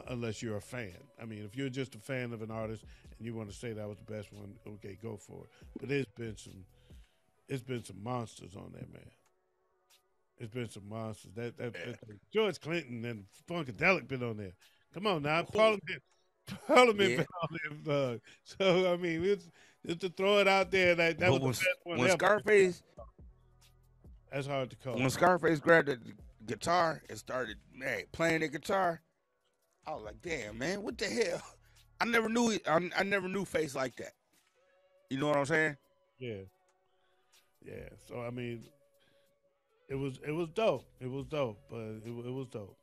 unless you're a fan. I mean, if you're just a fan of an artist and you want to say that was the best one, okay, go for it. But it's been some monsters on there, man. It's been some monsters. That George Clinton and Funkadelic been on there. Come on now, Parliament Yeah. been on there. So I mean, it's to throw it out there that was But the best one when ever. Scarface That's hard to call. when Scarface grabbed the guitar and started playing the guitar, I was like, damn man, what the hell? I never knew I never knew Face like that. You know what I'm saying? Yeah, yeah. So I mean, it was dope. It was dope, but it was dope.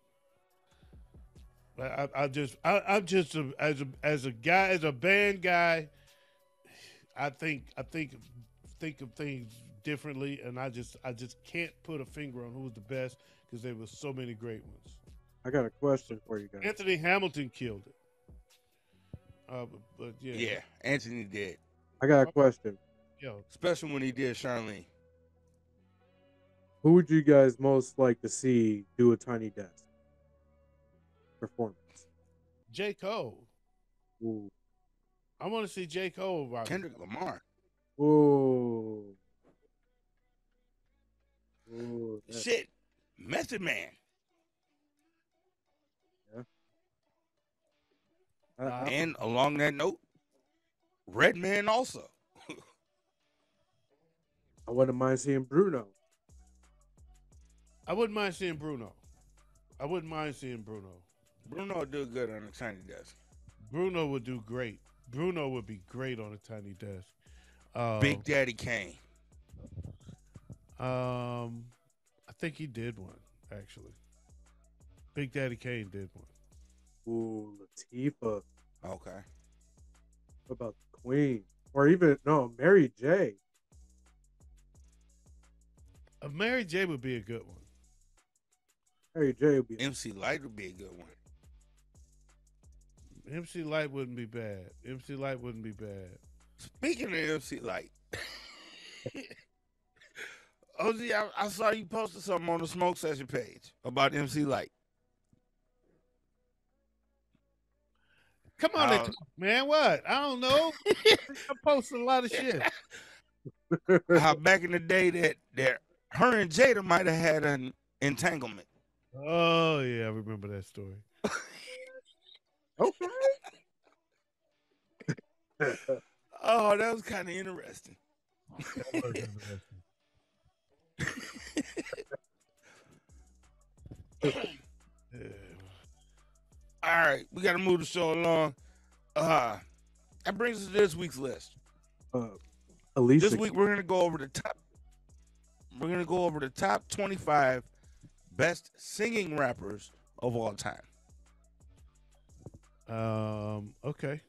But I'm just as a guy, as a band guy, I think of things differently, and I just can't put a finger on who's the best because there was so many great ones. I got a question for you guys. Anthony Hamilton killed it. But yeah, Yeah, Anthony did, I got a question. yo, especially when he did Charlene. Who would you guys most like to see do a Tiny Desk performance? J. Cole. Ooh. I want to see J. Cole rock. Kendrick Lamar. Ooh. Ooh. Shit, Method Man. And along that note, Redman also. I wouldn't mind seeing Bruno. I wouldn't mind seeing Bruno. I wouldn't mind seeing Bruno. Bruno would do good on a Tiny Desk. Bruno would do great. Bruno would be great on a Tiny Desk. Big Daddy Kane. I think he did one actually. Big Daddy Kane did one. Ooh, Latifah. Okay. What about the Queen? Or even, no, Mary J. Mary J would be a good one. Mary J would be. MC Light would be a good one. MC Light wouldn't be bad. MC Light wouldn't be bad. Speaking of MC Light, OG, I saw you posted something on the Smoke Session page about MC Light. Come on, and talk, man. What? I don't know. I posted a lot of shit. How back in the day that her and Jada might have had an entanglement. Oh yeah, I remember that story. Okay. Oh, that was kind of interesting. That was interesting. All right, we got to move the show along. That brings us to this week's list. Alicia. This week we're gonna go over the top. We're gonna go over the top 25 best singing rappers of all time. Okay.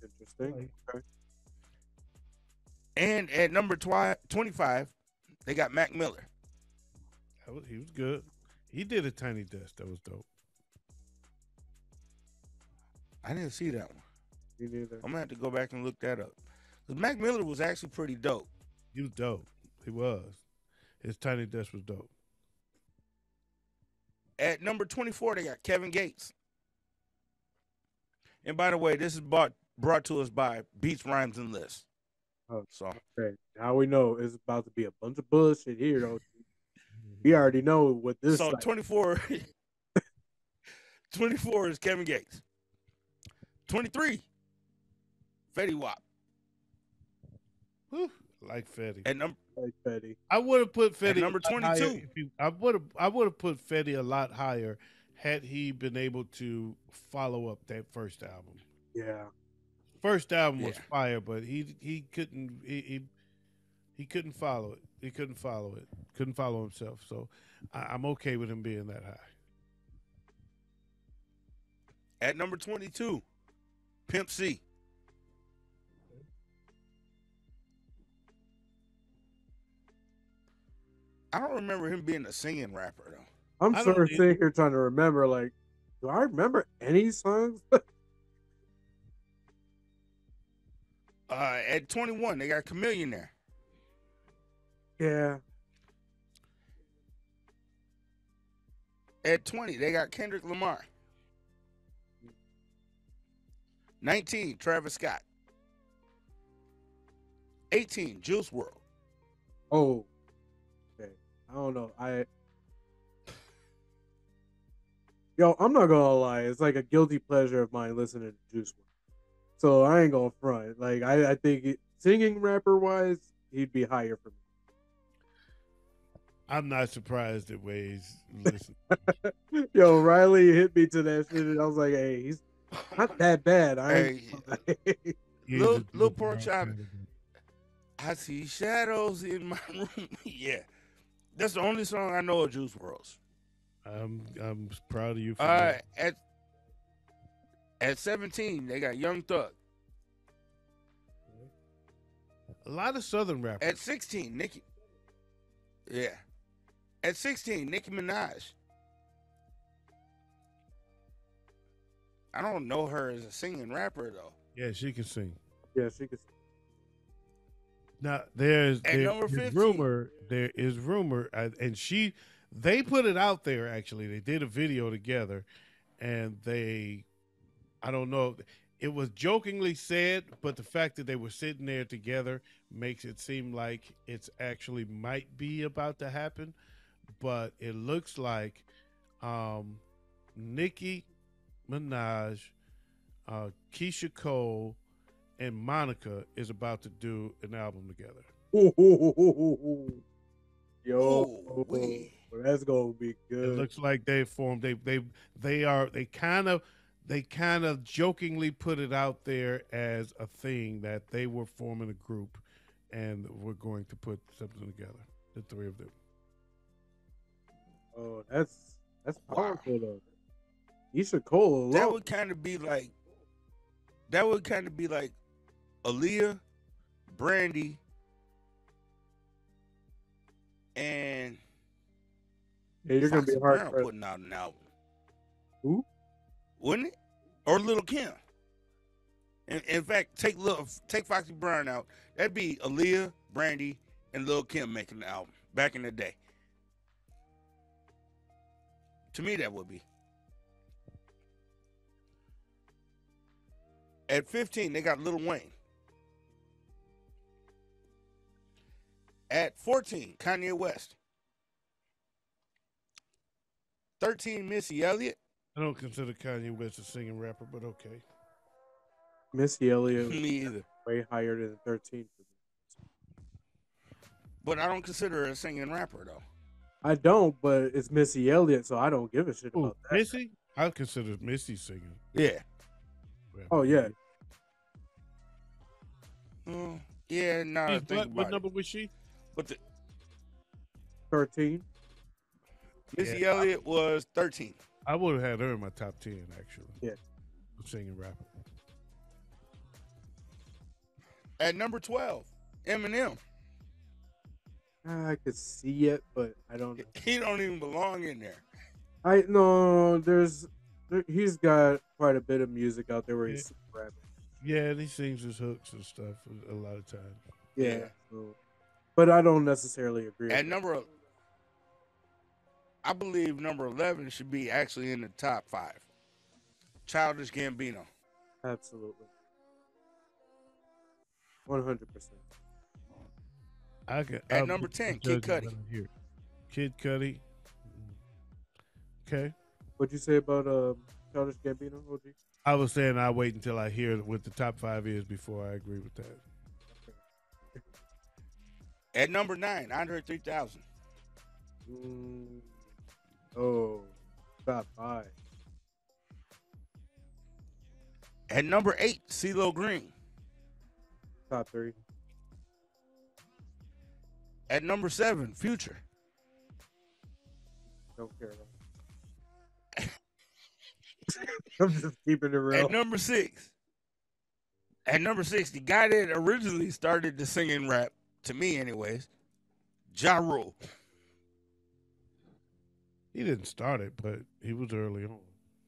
Interesting. Okay. And at number 25, they got Mac Miller. He was good. He did a Tiny Desk. That was dope. I didn't see that one. Me neither. I'm gonna have to go back and look that up. Because Mac Miller was actually pretty dope. He was dope. He was. His Tiny Desk was dope. At number 24, they got Kevin Gates. And by the way, this is brought to us by Beats, Rhymes, and Lists. Oh, So okay. Now we know it's about to be a bunch of bullshit here, though. We already know what this. So like. 24, 24 is Kevin Gates. 23, Fetty Wap. Whew, like Fetty. At number Like Fetty. I would have put Fetty At number a lot 22. higher I would have put Fetty a lot higher had he been able to follow up that first album. Yeah. First album was Yeah. fire, but he couldn't he couldn't follow it. He couldn't follow it. Couldn't follow himself. So I'm okay with him being that high. At number 22, Pimp C. I don't remember him being a singing rapper though. I'm I sort don't of sitting here trying to remember, like, do I remember any songs? At 21, they got Chameleon there. Yeah. At 20, they got Kendrick Lamar. 19, Travis Scott. 18, Juice WRLD. Oh. Okay. I don't know. Yo, I'm not gonna lie. It's like a guilty pleasure of mine listening to Juice WRLD. So I ain't gonna front. Like I think singing rapper wise, he'd be higher for me. I'm not surprised at Wade's listen. Yo, Riley hit me to that shit, and I was like, "Hey, he's not that bad." Lil Pork Chop. I see shadows in my room. Yeah, that's the only song I know of Juice WRLD's. I'm proud of you for that. At 17, they got Young Thug. A lot of Southern rappers. At 16, Nicki. Yeah. At 16, Nicki Minaj. I don't know her as a singing rapper though. Yeah, she can sing. Yeah, she could. Now there number is 15. rumor. There is rumor, and they put it out there. Actually, they did a video together, and I don't know. It was jokingly said, but the fact that they were sitting there together makes it seem like it's actually might be about to happen. But it looks like Nicki Minaj, Keisha Cole, and Monica is about to do an album together. Yo, that's gonna be good. It looks like they formed. They kind of jokingly put it out there as a thing that they were forming a group, and we're going to put something together. The three of them. Oh, that's powerful though. Keisha Cole alone. That would kind of be like Aaliyah, Brandy, and Yeah, you're gonna be Foxy hard Brown pressed. putting out an album. Who? Wouldn't it? Or Lil' Kim. In fact, take Foxy Brown out. That'd be Aaliyah, Brandy, and Lil' Kim making the album back in the day. To me, that would be. At 15, they got Lil Wayne. At 14, Kanye West. 13, Missy Elliott. I don't consider Kanye West a singing rapper, but okay. Missy Elliott was Me either. way higher than 13 for me. But I don't consider her a singing rapper, though. I don't, but it's Missy Elliott, so I don't give a shit Oh, about that. Missy? I consider Missy singing. Yeah. Oh yeah, Yeah, now that I think What about number it. was she? But the, 13. Missy Yeah, Elliott was 13. I would have had her in my top 10, actually. Yeah. Singing rapper. At number 12, Eminem. I could see it, but I don't know. He don't even belong in there. I no, he's got quite a bit of music out there where he's rapping. Yeah, and he sings his hooks and stuff a lot of times. Yeah. Yeah. So, but I don't necessarily agree. At with number, I believe number 11 should be actually in the top 5. Childish Gambino. that. Absolutely. 100%. At number 10, Kid Cudi. Kid Cudi. Okay. What'd you say about Childish Gambino, OG? I was saying I'll wait until I hear what the top 5 is before I agree with that. At number 9, Andre 3000. Oh, top 5. At number 8, CeeLo Green. Top 3. At number 7, Future. Don't care about. I'm just keeping it real. At number 6, the guy that originally started the singing rap, to me anyways, Ja Rule. He didn't start it, but he was early on.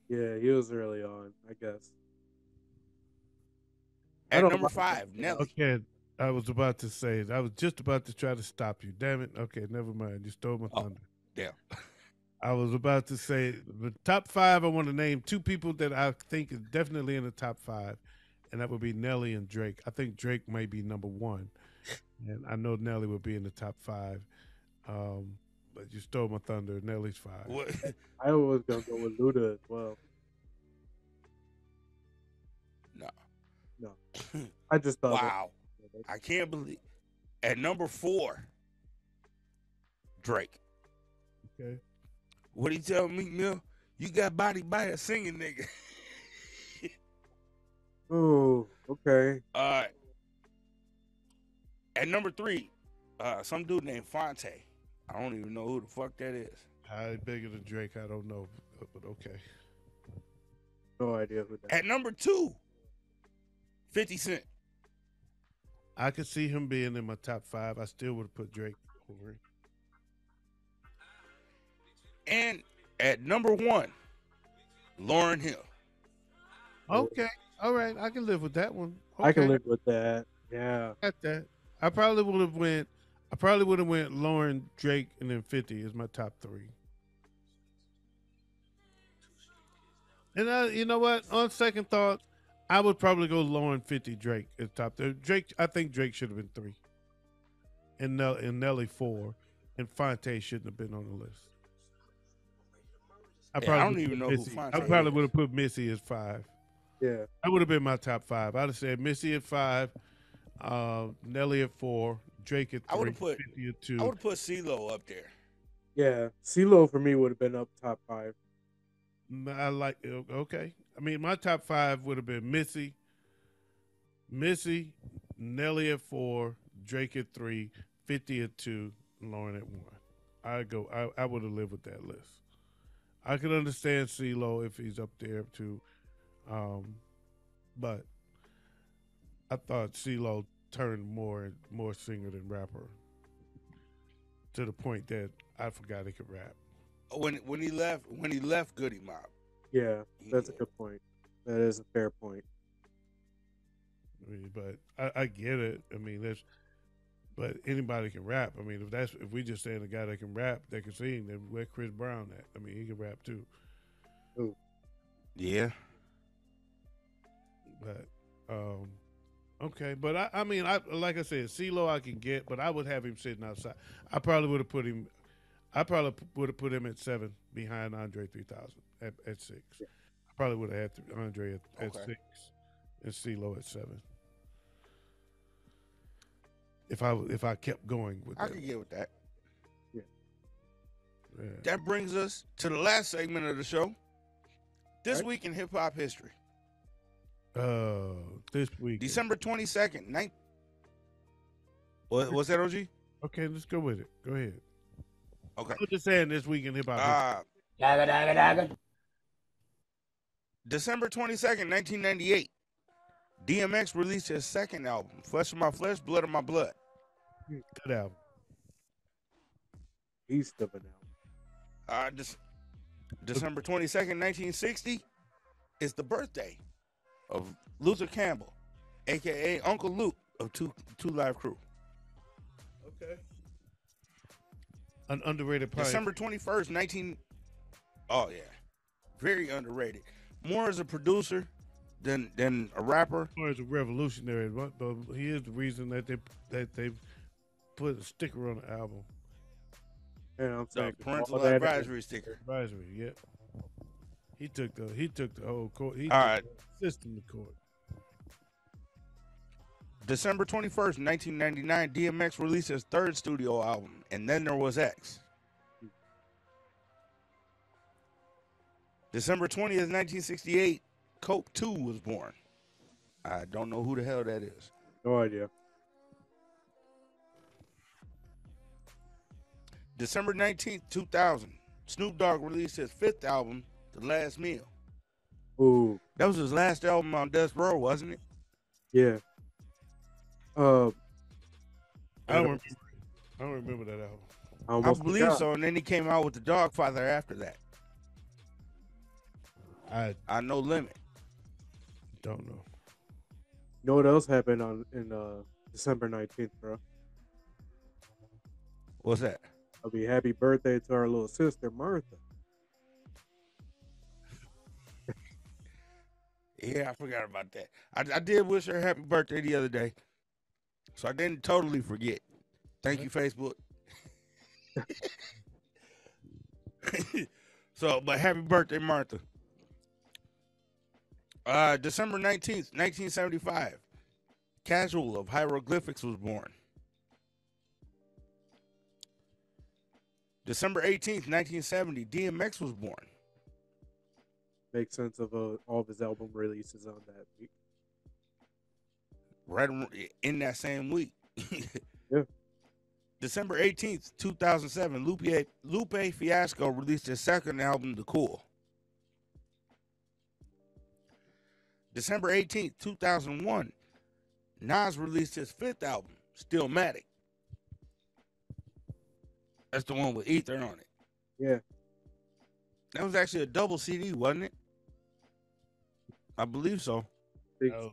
Yeah, he was early on, I guess. At don't number like 5, Nelly. Okay, I was just about to try to stop you. Damn it. Okay, never mind. You stole my thunder. Damn. I was about to say the top 5. I want to name 2 people that I think is definitely in the top 5, and that would be Nelly and Drake. I think Drake may be number 1, and I know Nelly would be in the top 5. But you stole my thunder. Nelly's 5. What? I was gonna go with Luda as well. No. I just thought. Wow. I can't believe. At number 4, Drake. Okay. What he tell me, Mill? You got body by a singing nigga. Oh, okay. At number 3, some dude named Fonte. I don't even know who the fuck that is. How bigger than Drake? I don't know, but okay. No idea who that. At number 2, 50 Cent. I could see him being in my top 5. I still would have put Drake over him. And at number 1, Lauryn Hill. Okay. All right. I can live with that one. I can Okay. live with that. Yeah. Got that. I probably would have went Lauren, Drake, and then 50 is my top 3. And you know what? On second thought, I would probably go Lauren, 50, Drake as top 3. Drake, I think Drake should have been 3. And Nelly 4. And Fonte shouldn't have been on the list. I don't even know who Fonte I probably is. would have put Missy as 5. Yeah. That would have been my top 5. I'd have said Missy at 5, Nelly at 4, Drake at 3, I would have put 50 at 2. I would have put CeeLo up there. Yeah. CeeLo for me would have been up top 5. I like okay. I mean, my top 5 would have been Missy, Nelly at 4, Drake at 3, 50 at 2, Lauren at 1. I would have lived with that list. I could understand CeeLo if he's up there too, but I thought CeeLo turned more singer than rapper to the point that I forgot he could rap. When he left Goody Mob. Yeah, that's a good point. That is a fair point. I mean, but I get it. I mean, but anybody can rap. I mean, if we just saying a guy that can rap, that can sing, then where Chris Brown at? I mean, he can rap too. Ooh. Yeah. But okay. But I mean, like I said, CeeLo I can get, but I would have him sitting outside. I probably would have put him. I probably would have put him at 7 behind Andre 3000 at 6. Yeah. I probably would have had Andre at Okay. 6 and CeeLo at 7. If I kept going with I that. could get with that. Yeah. that brings us to the last segment of the show. This week in hip hop history. This week. December 22nd. What's that, OG? Okay, let's go with it. Go ahead. Okay. I'm just saying this week in hip hop history. December 22nd, 1998. DMX released his second album, Flesh of My Flesh, Blood of My Blood. Good album. Beast of an album. December 22nd, 1960 is the birthday of Luther Campbell, a.k.a. Uncle Luke of Two Live Crew. Okay. An underrated pioneer. December 21st, Oh, yeah. Very underrated. More as a producer than a rapper. More as a revolutionary, but he is the reason that they put a sticker on the album. Yeah, I'm saying The parental advisory sticker. Advisory, yep. He took the whole court. He All took right. the system to court. December 21st, 1999, DMX released his third studio album, And Then There Was X. December 20th, 1968, Coke 2 was born. I don't know who the hell that is. No idea. December 19th, 2000, Snoop Dogg released his fifth album, The Last Meal. Ooh, That was his last album on Death Row, wasn't it? yeah. I don't remember that album. I believe so, and then he came out with The Dogfather after that. I No Limit. don't know. You know what else happened in December 19th, bro? What's that? I'll be happy birthday to our little sister Martha. Yeah, I forgot about that. I did wish her happy birthday the other day, so I didn't totally forget. Thank you, Facebook. But happy birthday, Martha. December 19th, 1975, Casual of Hieroglyphics was born. December 18th, 1970, DMX was born. Makes sense of all of his album releases on that week. Right in that same week. Yeah. December 18th, 2007, Lupe Fiasco released his second album, The Cool. December 18th, 2001, Nas released his fifth album, Stillmatic. That's the one with Ether on it. Yeah. That was actually a double CD, wasn't it? I believe so. I don't know.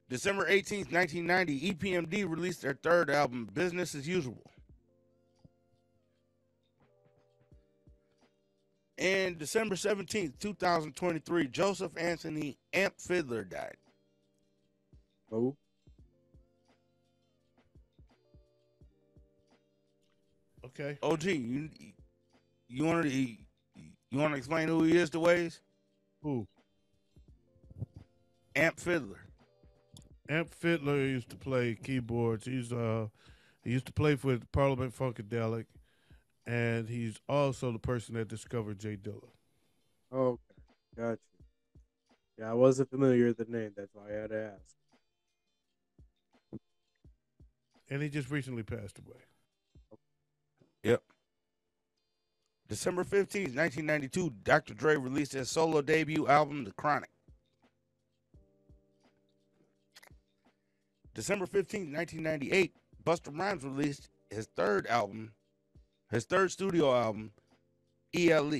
December 18th, 1990, EPMD released their third album, Business as Usual. And December 17th, 2023, Joseph Anthony Amp Fiddler died. Oh. Okay. OG, you want to explain who he is to Waze? Who? Amp Fiddler. Amp Fiddler used to play keyboards. He used to play for Parliament Funkadelic, and he's also the person that discovered Jay Dilla. Okay. Gotcha. Yeah, I wasn't familiar with the name. That's why I had to ask. And he just recently passed away. Yep. December 15th, 1992, Dr. Dre released his solo debut album, The Chronic. December 15th, 1998, Busta Rhymes released his third studio album, ELE,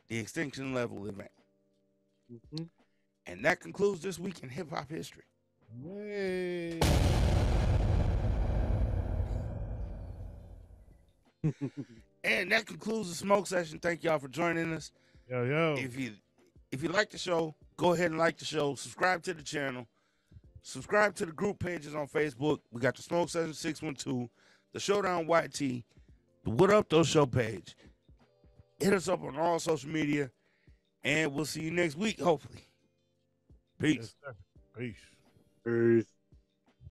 The Extinction Level Event. Mm-hmm. And that concludes this week in hip hop history. Yay. And that concludes the smoke session. Thank y'all for joining us. Yo. If you like the show, go ahead and like the show. Subscribe to the channel. Subscribe to the group pages on Facebook. We got the Smoke Session 612, the Showdown YT, the What Up Though Show page. Hit us up on all social media, and we'll see you next week, hopefully. Peace. Yes, sir. Peace. Peace.